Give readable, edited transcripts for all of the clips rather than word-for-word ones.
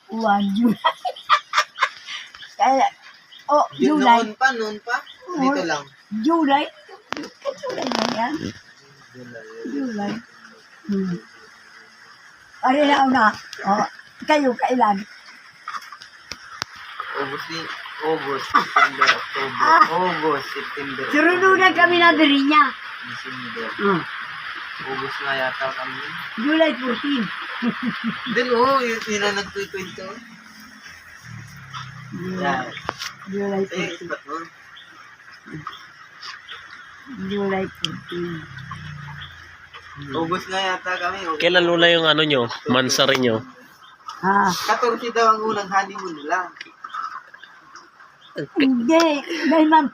July. Kaya, July. Noon pa. Dito lang. July. July na yan. July. Pare na una. Kayo, kailan? August, September, October. August, September. Surununan kami na diri niya. December. August na yata kami. July 14. Then, yun na nagtukwento. Yeah. July 14. Ba't mo? July 14. August na yata kami. Kailan lula yung ano nyo? Mansari nyo? 14 daw ang unang honeymoon nila. Hindi. Dahil man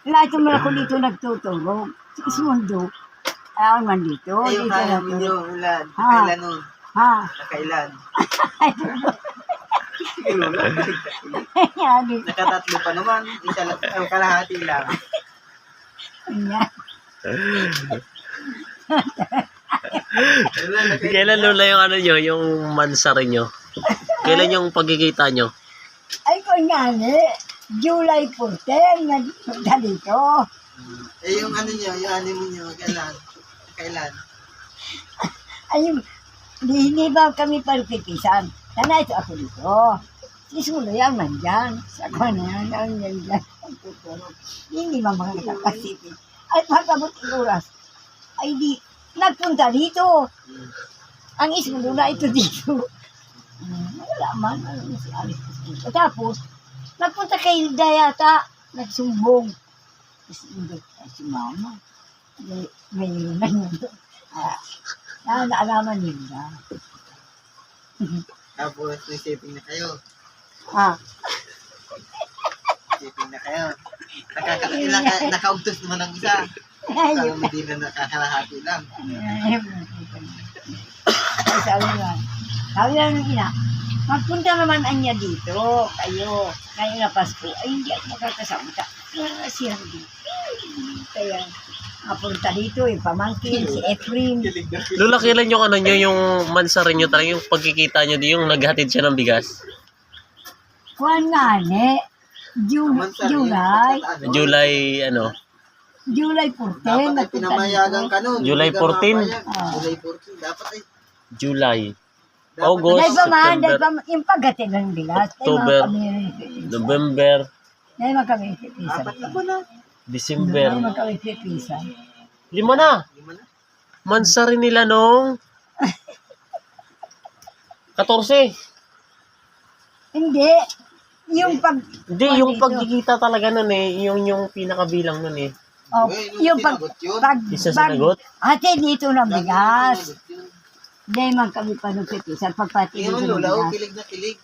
lahat yung ako dito nagtutulog. Sa Ismundo. Ayaw man dito. Yung Dito honeymoon nyo, natulog. ulan. Kailan nun? Nakailan? Yabi. Nakatatlo pa naman. Isa lang, kalahati lang. Yan. Kailan lula yung ano nyo? Yung mansari nyo? Kailan yung pagkikita nyo? Ay, kunyari, July 14, nagpunta dito. Yung ano nyo, yung honeymoon nyo, kailan? Ay, hindi ba kami pagpipisan? Sana ito ako dito. Sisulo yan man dyan. Sa ko na yan, ang yan dyan. Hindi ba mga nakapasipin? Ay, pagkabot ng oras. Ay, di, nagpunta dito. Ang isulo na ito dito. Wala man, si Alice. Tapos, nagpunta kay Hilda yata. Nagsumbong. Si Mama. May naalaman Hilda. Tapos, may shipping na kayo. Shipping na kayo. Nakaugtos naman ang isa. Parang hindi na nakakalahati lang. Ay, sabi lang ng ina, magpunta naman anya dito, kayo, ngayon na Pasko, ay hindi ako makakasama. Sirang dito. Kaya, napunta dito, yung pamangkin, si Efren. Lula, kailan yung ano nyo, yung mansari nyo talaga, yung pagkikita nyo, yung naghatid siya ng bigas? Kuhan nga, July. July, July 14. Dapat ay pinamayagan ka nun. July 14? July 14, dapat ay. July. August, Dahil pa man, September, yung paggatid ng bigas. October, November, Dahil mga kami pipisa. Dapat ako na. December. Dahil mga kami pipisa. 5 na. Lima na. Mansari nila nung 14. Hindi. Yung Hindi, yung pagkikita talaga nun yung pinakabilang nun yung Isa sinagot? Ate, dito na bigas. Dahil man kami pa nung pipisa. Pagpati Yung dito na lula, bigas. kilig na kilig.